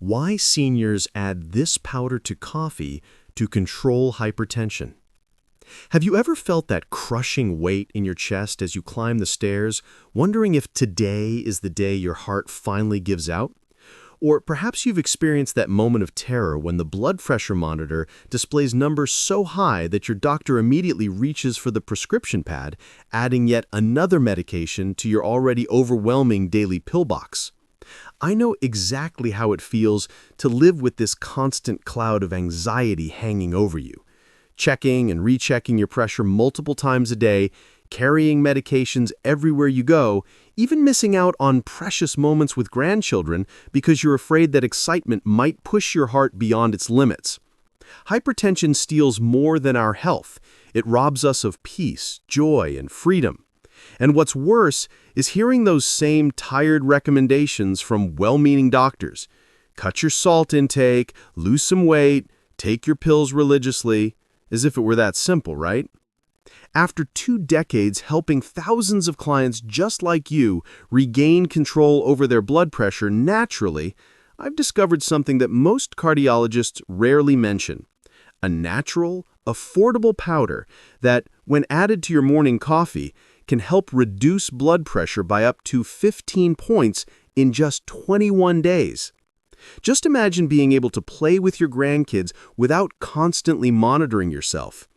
Why seniors add this powder to coffee to control hypertension. Have you ever felt that crushing weight in your chest as you climb the stairs, wondering if today is the day your heart finally gives out? Or perhaps you've experienced that moment of terror when the blood pressure monitor displays numbers so high that your doctor immediately reaches for the prescription pad, adding yet another medication to your already overwhelming daily pill box. I know exactly how it feels to live with this constant cloud of anxiety hanging over you. Checking and rechecking your pressure multiple times a day, carrying medications everywhere you go, even missing out on precious moments with grandchildren because you're afraid that excitement might push your heart beyond its limits. Hypertension steals more than our health. It robs us of peace, joy, and freedom. And what's worse is hearing those same tired recommendations from well-meaning doctors. Cut your salt intake, lose some weight, take your pills religiously, as if it were that simple, right? After 2 decades helping thousands of clients just like you regain control over their blood pressure naturally, I've discovered something that most cardiologists rarely mention. A natural, affordable powder that, when added to your morning coffee, can help reduce blood pressure by up to 15 points in just 21 days. Just imagine being able to play with your grandkids without constantly monitoring yourself,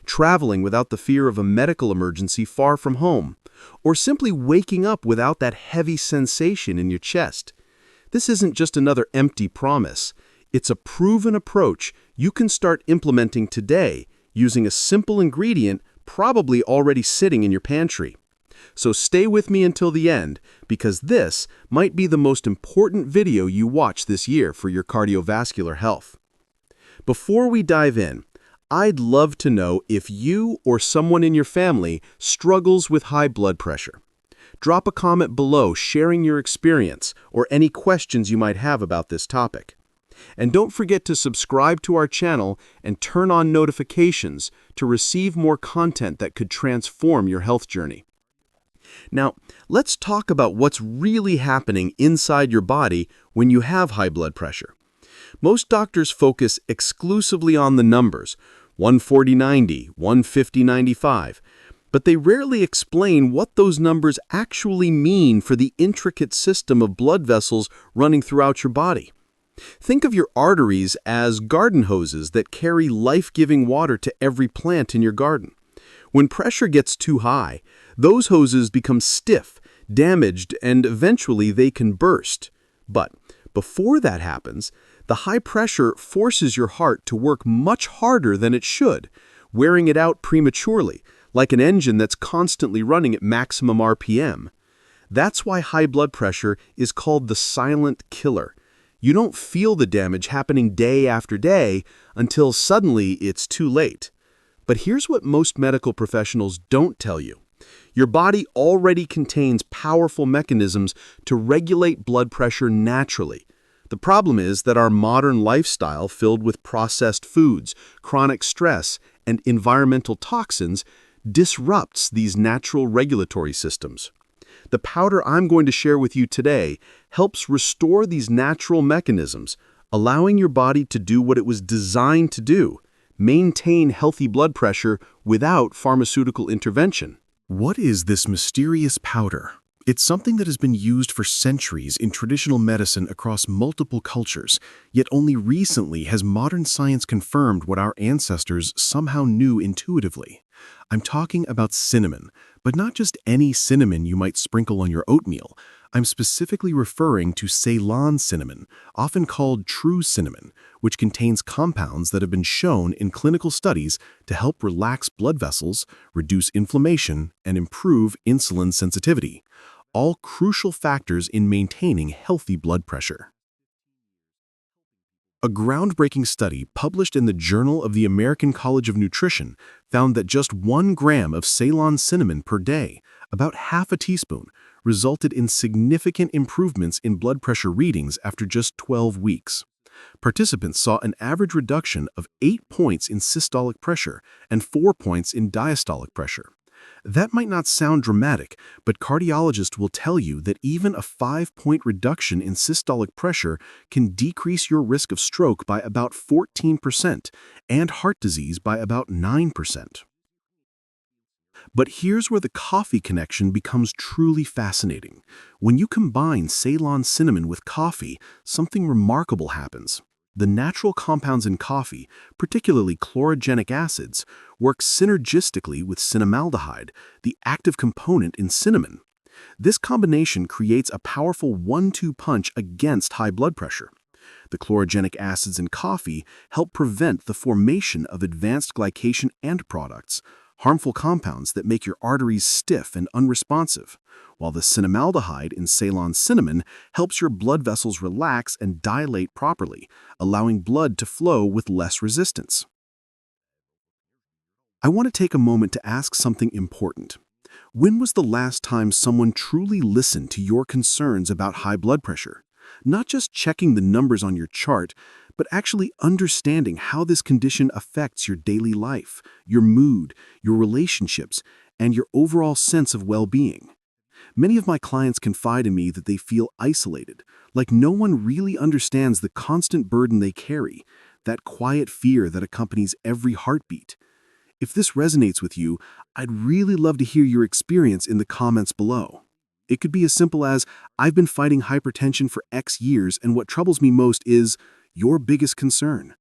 traveling without the fear of a medical emergency far from home, or simply waking up without that heavy sensation in your chest. This isn't just another empty promise. It's a proven approach you can start implementing today using a simple ingredient probably already sitting in your pantry. So stay with me until the end, because this might be the most important video you watch this year for your cardiovascular health. Before we dive in, I'd love to know if you or someone in your family struggles with high blood pressure. Drop a comment below sharing your experience or any questions you might have about this topic. And don't forget to subscribe to our channel and turn on notifications to receive more content that could transform your health journey. Now, let's talk about what's really happening inside your body when you have high blood pressure. Most doctors focus exclusively on the numbers, 140/90, 150/95, but they rarely explain what those numbers actually mean for the intricate system of blood vessels running throughout your body. Think of your arteries as garden hoses that carry life-giving water to every plant in your garden. When pressure gets too high, those hoses become stiff, damaged, and eventually they can burst. But before that happens, the high pressure forces your heart to work much harder than it should, wearing it out prematurely, like an engine that's constantly running at maximum RPM. That's why high blood pressure is called the silent killer. You don't feel the damage happening day after day until suddenly it's too late. But here's what most medical professionals don't tell you. Your body already contains powerful mechanisms to regulate blood pressure naturally. The problem is that our modern lifestyle filled with processed foods, chronic stress, and environmental toxins disrupts these natural regulatory systems. The powder I'm going to share with you today helps restore these natural mechanisms, allowing your body to do what it was designed to do: maintain healthy blood pressure without pharmaceutical intervention. What is this mysterious powder? It's something that has been used for centuries in traditional medicine across multiple cultures, yet only recently has modern science confirmed what our ancestors somehow knew intuitively. I'm talking about cinnamon, but not just any cinnamon you might sprinkle on your oatmeal. I'm specifically referring to Ceylon cinnamon, often called true cinnamon, which contains compounds that have been shown in clinical studies to help relax blood vessels, reduce inflammation, and improve insulin sensitivity, all crucial factors in maintaining healthy blood pressure. A groundbreaking study published in the Journal of the American College of Nutrition found that just 1 gram of Ceylon cinnamon per day, about half a teaspoon, resulted in significant improvements in blood pressure readings after just 12 weeks. Participants saw an average reduction of 8 points in systolic pressure and 4 points in diastolic pressure. That might not sound dramatic, but cardiologists will tell you that even a 5-point reduction in systolic pressure can decrease your risk of stroke by about 14% and heart disease by about 9%. But here's where the coffee connection becomes truly fascinating. When you combine Ceylon cinnamon with coffee, something remarkable happens. The natural compounds in coffee, particularly chlorogenic acids, work synergistically with cinnamaldehyde, the active component in cinnamon. This combination creates a powerful 1-2 punch against high blood pressure. The chlorogenic acids in coffee help prevent the formation of advanced glycation end products, harmful compounds that make your arteries stiff and unresponsive, while the cinnamaldehyde in Ceylon cinnamon helps your blood vessels relax and dilate properly, allowing blood to flow with less resistance. I want to take a moment to ask something important. When was the last time someone truly listened to your concerns about high blood pressure? Not just checking the numbers on your chart, but actually understanding how this condition affects your daily life, your mood, your relationships, and your overall sense of well-being. Many of my clients confide in me that they feel isolated, like no one really understands the constant burden they carry, that quiet fear that accompanies every heartbeat. If this resonates with you, I'd really love to hear your experience in the comments below. It could be as simple as, "I've been fighting hypertension for X years, and what troubles me most is," your biggest concern.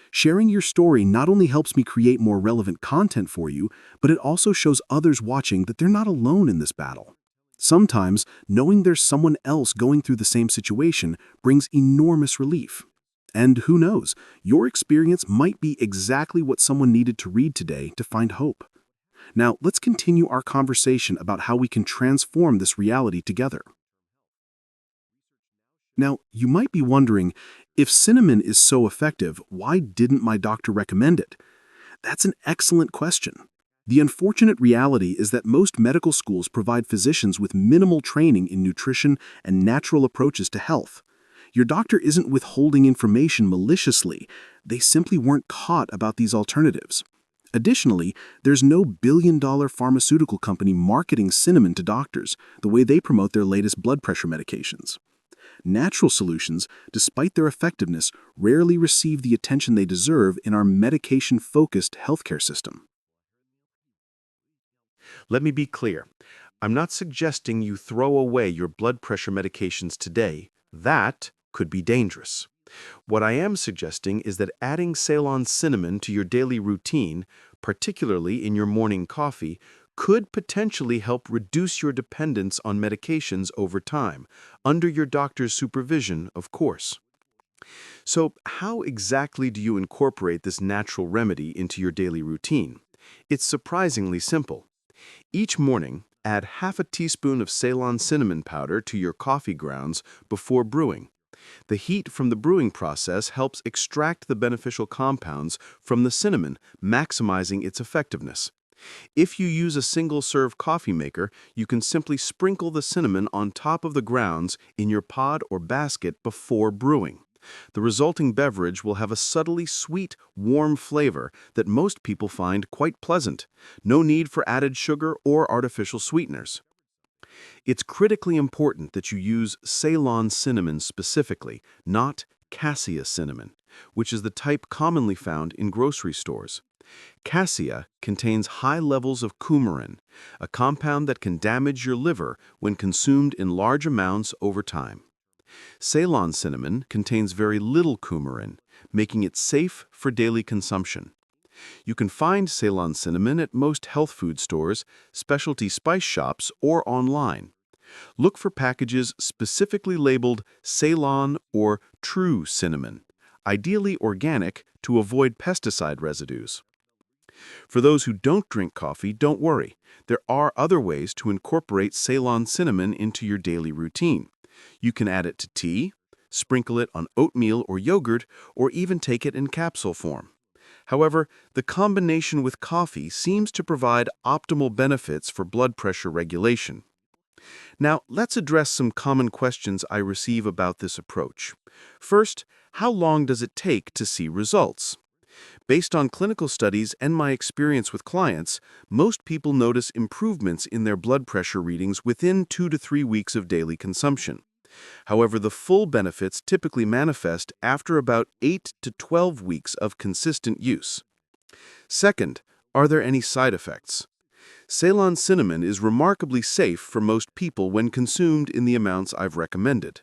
Sharing your story not only helps me create more relevant content for you, but it also shows others watching that they're not alone in this battle. Sometimes, knowing there's someone else going through the same situation brings enormous relief. And who knows, your experience might be exactly what someone needed to read today to find hope. Now, let's continue our conversation about how we can transform this reality together. Now, you might be wondering, if cinnamon is so effective, why didn't my doctor recommend it? That's an excellent question. The unfortunate reality is that most medical schools provide physicians with minimal training in nutrition and natural approaches to health. Your doctor isn't withholding information maliciously, they simply weren't caught about these alternatives. Additionally, there's no billion-dollar pharmaceutical company marketing cinnamon to doctors the way they promote their latest blood pressure medications. Natural solutions, despite their effectiveness, rarely receive the attention they deserve in our medication-focused healthcare system. Let me be clear. I'm not suggesting you throw away your blood pressure medications today. That could be dangerous. What I am suggesting is that adding Ceylon cinnamon to your daily routine, particularly in your morning coffee, could potentially help reduce your dependence on medications over time, under your doctor's supervision, of course. So, how exactly do you incorporate this natural remedy into your daily routine? It's surprisingly simple. Each morning, add half a teaspoon of Ceylon cinnamon powder to your coffee grounds before brewing. The heat from the brewing process helps extract the beneficial compounds from the cinnamon, maximizing its effectiveness. If you use a single-serve coffee maker, you can simply sprinkle the cinnamon on top of the grounds in your pod or basket before brewing. The resulting beverage will have a subtly sweet, warm flavor that most people find quite pleasant. No need for added sugar or artificial sweeteners. It's critically important that you use Ceylon cinnamon specifically, not cassia cinnamon, which is the type commonly found in grocery stores. Cassia contains high levels of coumarin, a compound that can damage your liver when consumed in large amounts over time. Ceylon cinnamon contains very little coumarin, making it safe for daily consumption. You can find Ceylon cinnamon at most health food stores, specialty spice shops, or online. Look for packages specifically labeled Ceylon or True Cinnamon, ideally organic to avoid pesticide residues. For those who don't drink coffee, don't worry. There are other ways to incorporate Ceylon cinnamon into your daily routine. You can add it to tea, sprinkle it on oatmeal or yogurt, or even take it in capsule form. However, the combination with coffee seems to provide optimal benefits for blood pressure regulation. Now, let's address some common questions I receive about this approach. First, how long does it take to see results? Based on clinical studies and my experience with clients, most people notice improvements in their blood pressure readings within 2 to 3 weeks of daily consumption. However, the full benefits typically manifest after about 8 to 12 weeks of consistent use. Second, are there any side effects? Ceylon cinnamon is remarkably safe for most people when consumed in the amounts I've recommended.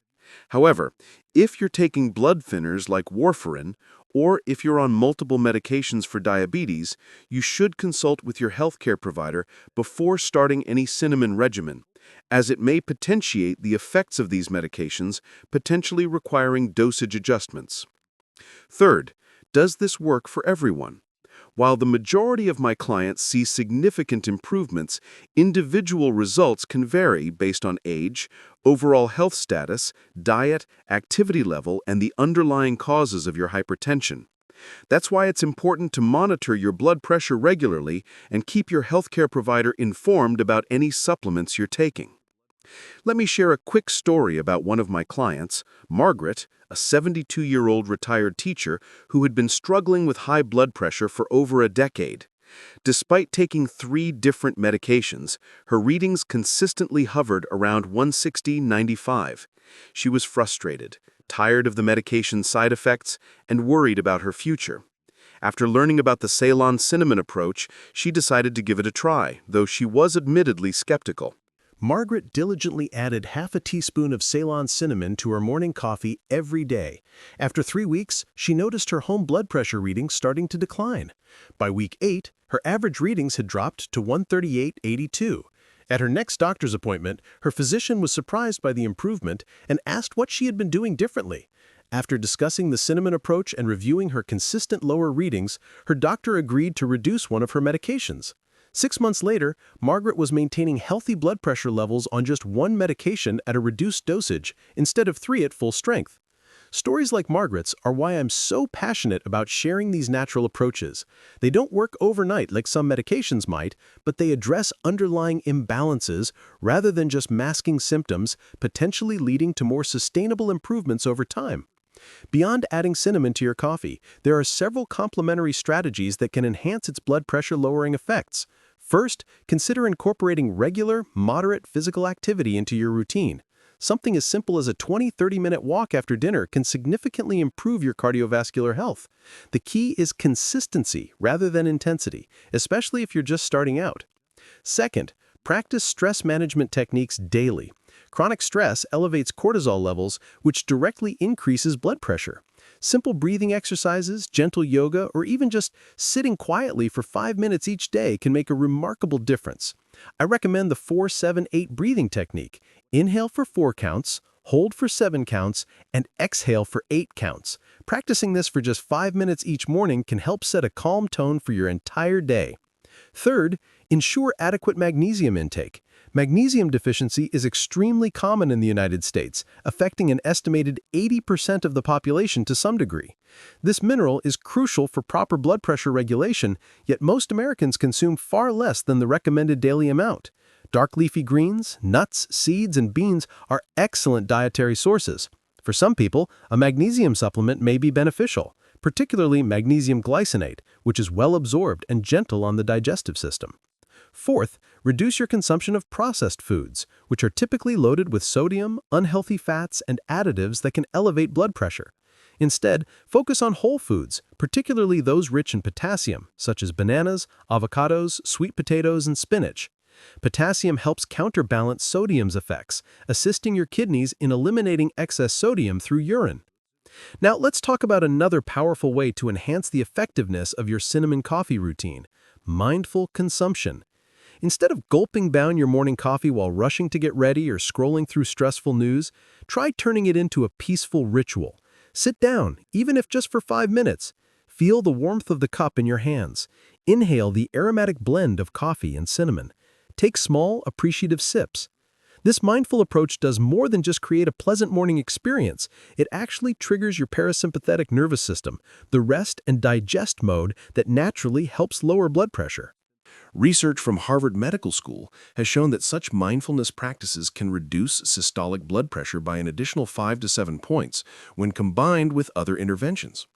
However, if you're taking blood thinners like warfarin, or if you're on multiple medications for diabetes, you should consult with your healthcare provider before starting any cinnamon regimen, as it may potentiate the effects of these medications, potentially requiring dosage adjustments. Third, does this work for everyone? While the majority of my clients see significant improvements, individual results can vary based on age, overall health status, diet, activity level, and the underlying causes of your hypertension. That's why it's important to monitor your blood pressure regularly and keep your healthcare provider informed about any supplements you're taking. Let me share a quick story about one of my clients, Margaret, a 72-year-old retired teacher who had been struggling with high blood pressure for over a decade. Despite taking 3 different medications, her readings consistently hovered around 160/95. She was frustrated, tired of the medication's side effects, and worried about her future. After learning about the Ceylon cinnamon approach, she decided to give it a try, though she was admittedly skeptical. Margaret diligently added half a teaspoon of Ceylon cinnamon to her morning coffee every day. After 3 weeks, she noticed her home blood pressure readings starting to decline. By week 8, her average readings had dropped to 138/82. At her next doctor's appointment, her physician was surprised by the improvement and asked what she had been doing differently. After discussing the cinnamon approach and reviewing her consistent lower readings, her doctor agreed to reduce one of her medications. 6 months later, Margaret was maintaining healthy blood pressure levels on just 1 medication at a reduced dosage instead of 3 at full strength. Stories like Margaret's are why I'm so passionate about sharing these natural approaches. They don't work overnight like some medications might, but they address underlying imbalances rather than just masking symptoms, potentially leading to more sustainable improvements over time. Beyond adding cinnamon to your coffee, there are several complementary strategies that can enhance its blood pressure lowering effects. First, consider incorporating regular, moderate physical activity into your routine. Something as simple as a 20-30-minute walk after dinner can significantly improve your cardiovascular health. The key is consistency rather than intensity, especially if you're just starting out. Second, practice stress management techniques daily. Chronic stress elevates cortisol levels, which directly increases blood pressure. Simple breathing exercises, gentle yoga, or even just sitting quietly for 5 minutes each day can make a remarkable difference. I recommend the 4-7-8 breathing technique. Inhale for 4 counts, hold for 7 counts, and exhale for 8 counts. Practicing this for just 5 minutes each morning can help set a calm tone for your entire day. Third, ensure adequate magnesium intake. Magnesium deficiency is extremely common in the United States, affecting an estimated 80% of the population to some degree. This mineral is crucial for proper blood pressure regulation, yet most Americans consume far less than the recommended daily amount. Dark leafy greens, nuts, seeds, and beans are excellent dietary sources. For some people, a magnesium supplement may be beneficial, particularly magnesium glycinate, which is well absorbed and gentle on the digestive system. Fourth, reduce your consumption of processed foods, which are typically loaded with sodium, unhealthy fats, and additives that can elevate blood pressure. Instead, focus on whole foods, particularly those rich in potassium, such as bananas, avocados, sweet potatoes, and spinach. Potassium helps counterbalance sodium's effects, assisting your kidneys in eliminating excess sodium through urine. Now, let's talk about another powerful way to enhance the effectiveness of your cinnamon coffee routine: mindful consumption. Instead of gulping down your morning coffee while rushing to get ready or scrolling through stressful news, try turning it into a peaceful ritual. Sit down, even if just for 5 minutes. Feel the warmth of the cup in your hands. Inhale the aromatic blend of coffee and cinnamon. Take small, appreciative sips. This mindful approach does more than just create a pleasant morning experience. It actually triggers your parasympathetic nervous system, the rest and digest mode that naturally helps lower blood pressure. Research from Harvard Medical School has shown that such mindfulness practices can reduce systolic blood pressure by an additional 5 to 7 points when combined with other interventions.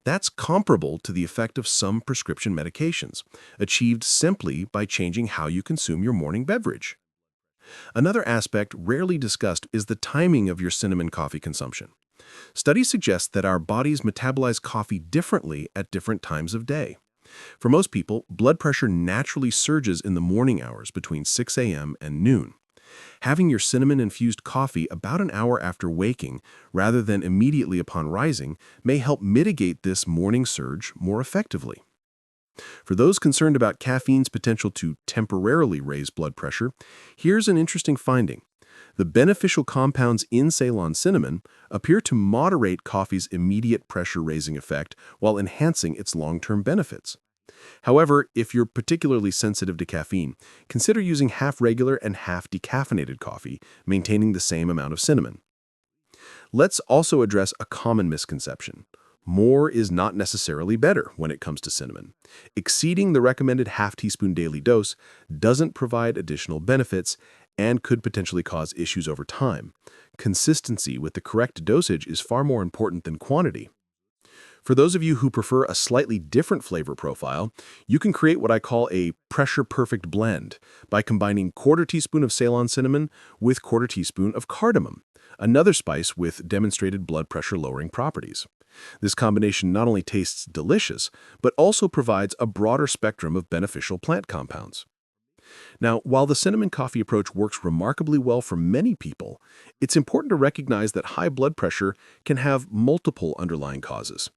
That's comparable to the effect of some prescription medications, achieved simply by changing how you consume your morning beverage. Another aspect rarely discussed is the timing of your cinnamon coffee consumption. Studies suggest that our bodies metabolize coffee differently at different times of day. For most people, blood pressure naturally surges in the morning hours between 6 a.m. and noon. Having your cinnamon-infused coffee about an hour after waking, rather than immediately upon rising, may help mitigate this morning surge more effectively. For those concerned about caffeine's potential to temporarily raise blood pressure, here's an interesting finding. The beneficial compounds in Ceylon cinnamon appear to moderate coffee's immediate pressure-raising effect while enhancing its long-term benefits. However, if you're particularly sensitive to caffeine, consider using half regular and half decaffeinated coffee, maintaining the same amount of cinnamon. Let's also address a common misconception. More is not necessarily better when it comes to cinnamon. Exceeding the recommended half-teaspoon daily dose doesn't provide additional benefits and could potentially cause issues over time. Consistency with the correct dosage is far more important than quantity. For those of you who prefer a slightly different flavor profile, you can create what I call a pressure-perfect blend by combining quarter teaspoon of Ceylon cinnamon with quarter teaspoon of cardamom, another spice with demonstrated blood pressure-lowering properties. This combination not only tastes delicious, but also provides a broader spectrum of beneficial plant compounds. Now, while the cinnamon coffee approach works remarkably well for many people, it's important to recognize that high blood pressure can have multiple underlying causes.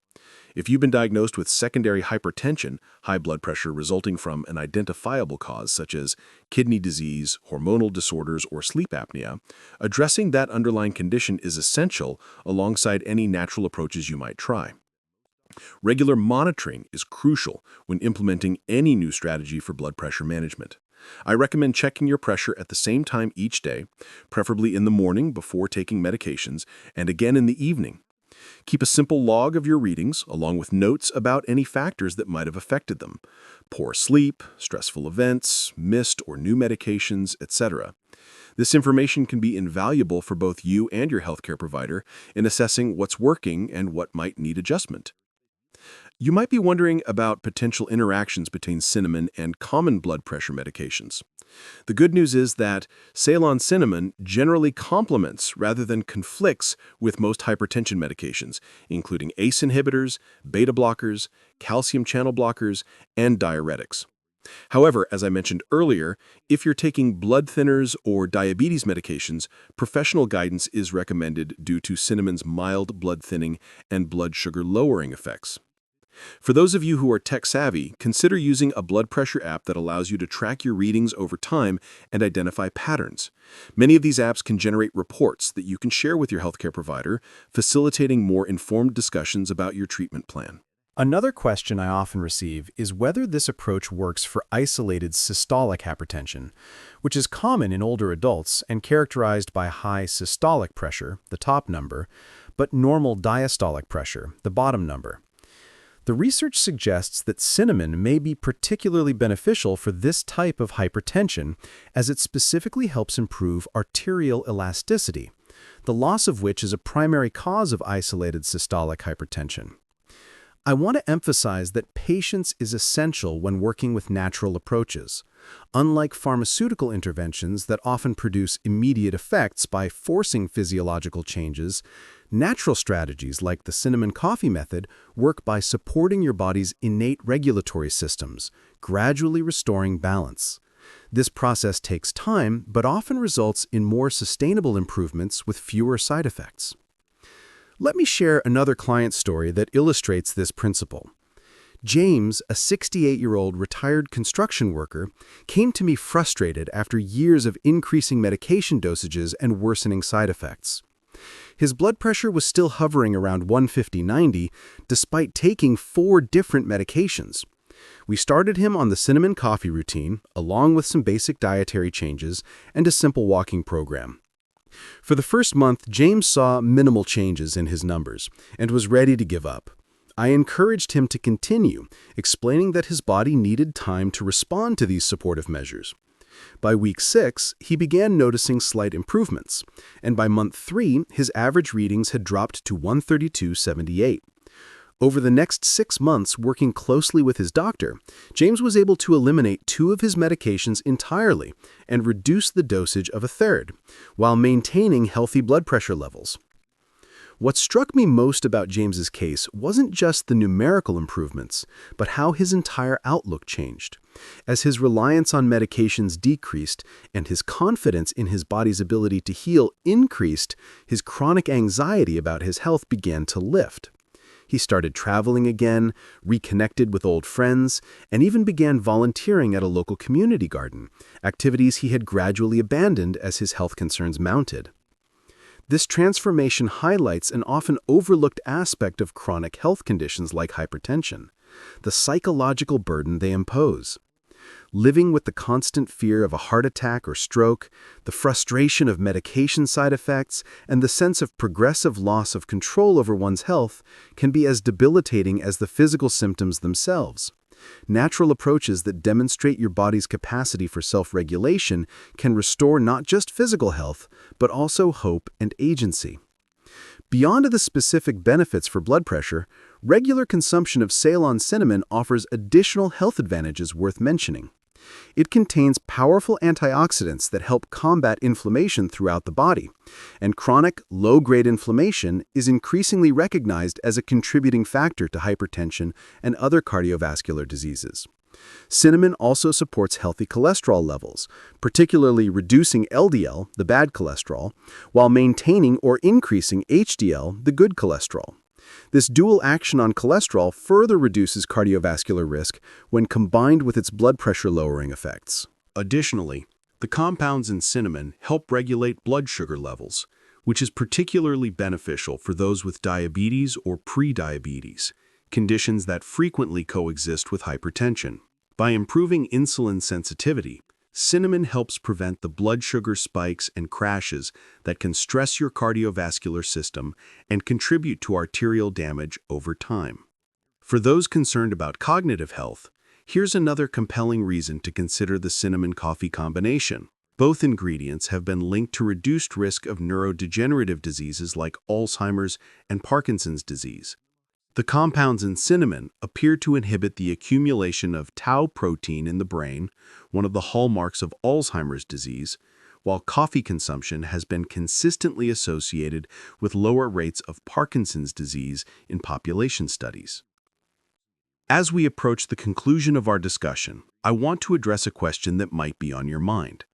If you've been diagnosed with secondary hypertension, high blood pressure resulting from an identifiable cause such as kidney disease, hormonal disorders, or sleep apnea, addressing that underlying condition is essential alongside any natural approaches you might try. Regular monitoring is crucial when implementing any new strategy for blood pressure management. I recommend checking your pressure at the same time each day, preferably in the morning before taking medications, and again in the evening. Keep a simple log of your readings, along with notes about any factors that might have affected them: poor sleep, stressful events, missed or new medications, etc. This information can be invaluable for both you and your healthcare provider in assessing what's working and what might need adjustment. You might be wondering about potential interactions between cinnamon and common blood pressure medications. The good news is that Ceylon cinnamon generally complements rather than conflicts with most hypertension medications, including ACE inhibitors, beta blockers, calcium channel blockers, and diuretics. However, as I mentioned earlier, if you're taking blood thinners or diabetes medications, professional guidance is recommended due to cinnamon's mild blood thinning and blood sugar lowering effects. For those of you who are tech-savvy, consider using a blood pressure app that allows you to track your readings over time and identify patterns. Many of these apps can generate reports that you can share with your healthcare provider, facilitating more informed discussions about your treatment plan. Another question I often receive is whether this approach works for isolated systolic hypertension, which is common in older adults and characterized by high systolic pressure, the top number, but normal diastolic pressure, the bottom number. The research suggests that cinnamon may be particularly beneficial for this type of hypertension, as it specifically helps improve arterial elasticity, the loss of which is a primary cause of isolated systolic hypertension. I want to emphasize that patience is essential when working with natural approaches. Unlike pharmaceutical interventions that often produce immediate effects by forcing physiological changes, natural strategies like the cinnamon coffee method work by supporting your body's innate regulatory systems, gradually restoring balance. This process takes time, but often results in more sustainable improvements with fewer side effects. Let me share another client story that illustrates this principle. James, a 68-year-old retired construction worker, came to me frustrated after years of increasing medication dosages and worsening side effects. His blood pressure was still hovering around 150/90 despite taking 4 different medications. We started him on the cinnamon coffee routine, along with some basic dietary changes and a simple walking program. For the first month, James saw minimal changes in his numbers and was ready to give up. I encouraged him to continue, explaining that his body needed time to respond to these supportive measures. By week 6, he began noticing slight improvements, and by month 3, his average readings had dropped to 132/78. Over the next 6 months, working closely with his doctor, James was able to eliminate 2 of his medications entirely and reduce the dosage of a third, while maintaining healthy blood pressure levels. What struck me most about James's case wasn't just the numerical improvements, but how his entire outlook changed. As his reliance on medications decreased and his confidence in his body's ability to heal increased, his chronic anxiety about his health began to lift. He started traveling again, reconnected with old friends, and even began volunteering at a local community garden, activities he had gradually abandoned as his health concerns mounted. This transformation highlights an often overlooked aspect of chronic health conditions like hypertension, the psychological burden they impose. Living with the constant fear of a heart attack or stroke, the frustration of medication side effects, and the sense of progressive loss of control over one's health can be as debilitating as the physical symptoms themselves. Natural approaches that demonstrate your body's capacity for self-regulation can restore not just physical health, but also hope and agency. Beyond the specific benefits for blood pressure, regular consumption of Ceylon cinnamon offers additional health advantages worth mentioning. It contains powerful antioxidants that help combat inflammation throughout the body, and chronic, low-grade inflammation is increasingly recognized as a contributing factor to hypertension and other cardiovascular diseases. Cinnamon also supports healthy cholesterol levels, particularly reducing LDL, the bad cholesterol, while maintaining or increasing HDL, the good cholesterol. This dual action on cholesterol further reduces cardiovascular risk when combined with its blood pressure-lowering effects. Additionally, the compounds in cinnamon help regulate blood sugar levels, which is particularly beneficial for those with diabetes or pre-diabetes, conditions that frequently coexist with hypertension. By improving insulin sensitivity, cinnamon helps prevent the blood sugar spikes and crashes that can stress your cardiovascular system and contribute to arterial damage over time. For those concerned about cognitive health, here's another compelling reason to consider the cinnamon-coffee combination. Both ingredients have been linked to reduced risk of neurodegenerative diseases like Alzheimer's and Parkinson's disease. The compounds in cinnamon appear to inhibit the accumulation of tau protein in the brain, one of the hallmarks of Alzheimer's disease, while coffee consumption has been consistently associated with lower rates of Parkinson's disease in population studies. As we approach the conclusion of our discussion, I want to address a question that might be on your mind.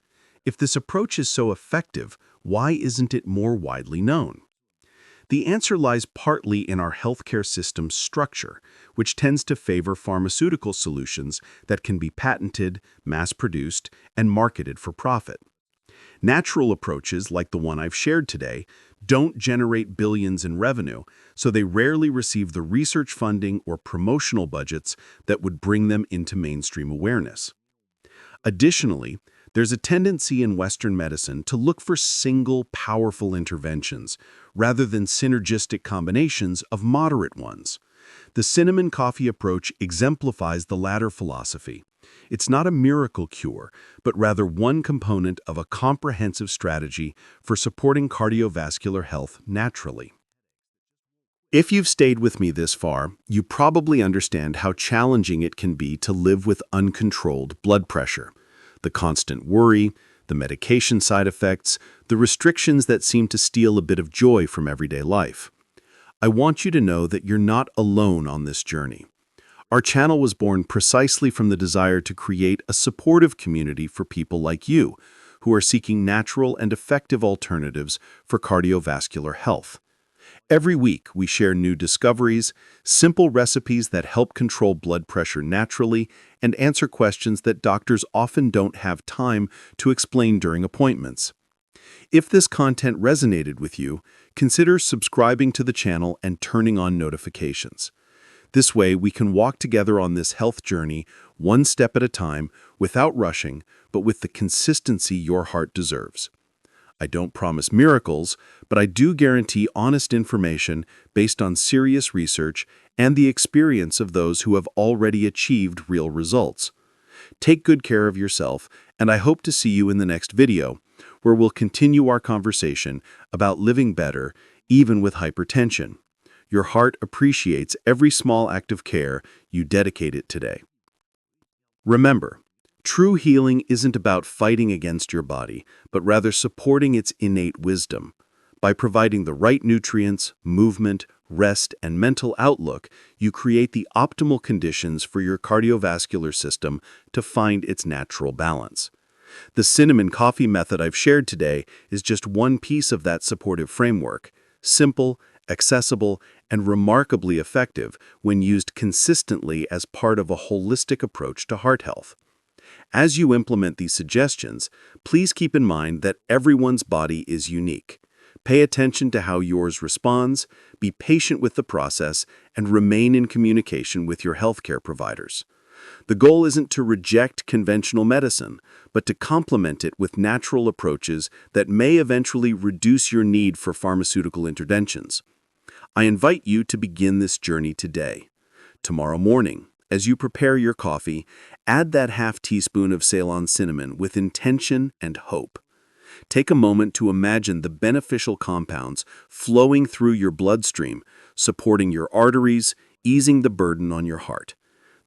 If this approach is so effective, why isn't it more widely known? The answer lies partly in our healthcare system's structure, which tends to favor pharmaceutical solutions that can be patented, mass-produced, and marketed for profit. Natural approaches, like the one I've shared today, don't generate billions in revenue, so they rarely receive the research funding or promotional budgets that would bring them into mainstream awareness. Additionally, there's a tendency in Western medicine to look for single, powerful interventions, rather than synergistic combinations of moderate ones. The cinnamon coffee approach exemplifies the latter philosophy. It's not a miracle cure, but rather one component of a comprehensive strategy for supporting cardiovascular health naturally. If you've stayed with me this far, you probably understand how challenging it can be to live with uncontrolled blood pressure. The constant worry, the medication side effects, the restrictions that seem to steal a bit of joy from everyday life. I want you to know that you're not alone on this journey. Our channel was born precisely from the desire to create a supportive community for people like you, who are seeking natural and effective alternatives for cardiovascular health. Every week, we share new discoveries, simple recipes that help control blood pressure naturally, and answer questions that doctors often don't have time to explain during appointments. If this content resonated with you, consider subscribing to the channel and turning on notifications. This way, we can walk together on this health journey, one step at a time, without rushing, but with the consistency your heart deserves. I don't promise miracles, but I do guarantee honest information based on serious research and the experience of those who have already achieved real results. Take good care of yourself, and I hope to see you in the next video, where we'll continue our conversation about living better, even with hypertension. Your heart appreciates every small act of care you dedicate it today. Remember, true healing isn't about fighting against your body, but rather supporting its innate wisdom. By providing the right nutrients, movement, rest, and mental outlook, you create the optimal conditions for your cardiovascular system to find its natural balance. The cinnamon coffee method I've shared today is just one piece of that supportive framework. Simple, accessible, and remarkably effective when used consistently as part of a holistic approach to heart health. As you implement these suggestions, please keep in mind that everyone's body is unique. Pay attention to how yours responds, be patient with the process, and remain in communication with your healthcare providers. The goal isn't to reject conventional medicine, but to complement it with natural approaches that may eventually reduce your need for pharmaceutical interventions. I invite you to begin this journey today. Tomorrow morning, as you prepare your coffee, add that half teaspoon of Ceylon cinnamon with intention and hope. Take a moment to imagine the beneficial compounds flowing through your bloodstream, supporting your arteries, easing the burden on your heart.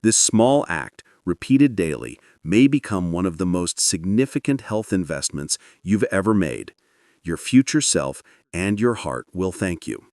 This small act, repeated daily, may become one of the most significant health investments you've ever made. Your future self and your heart will thank you.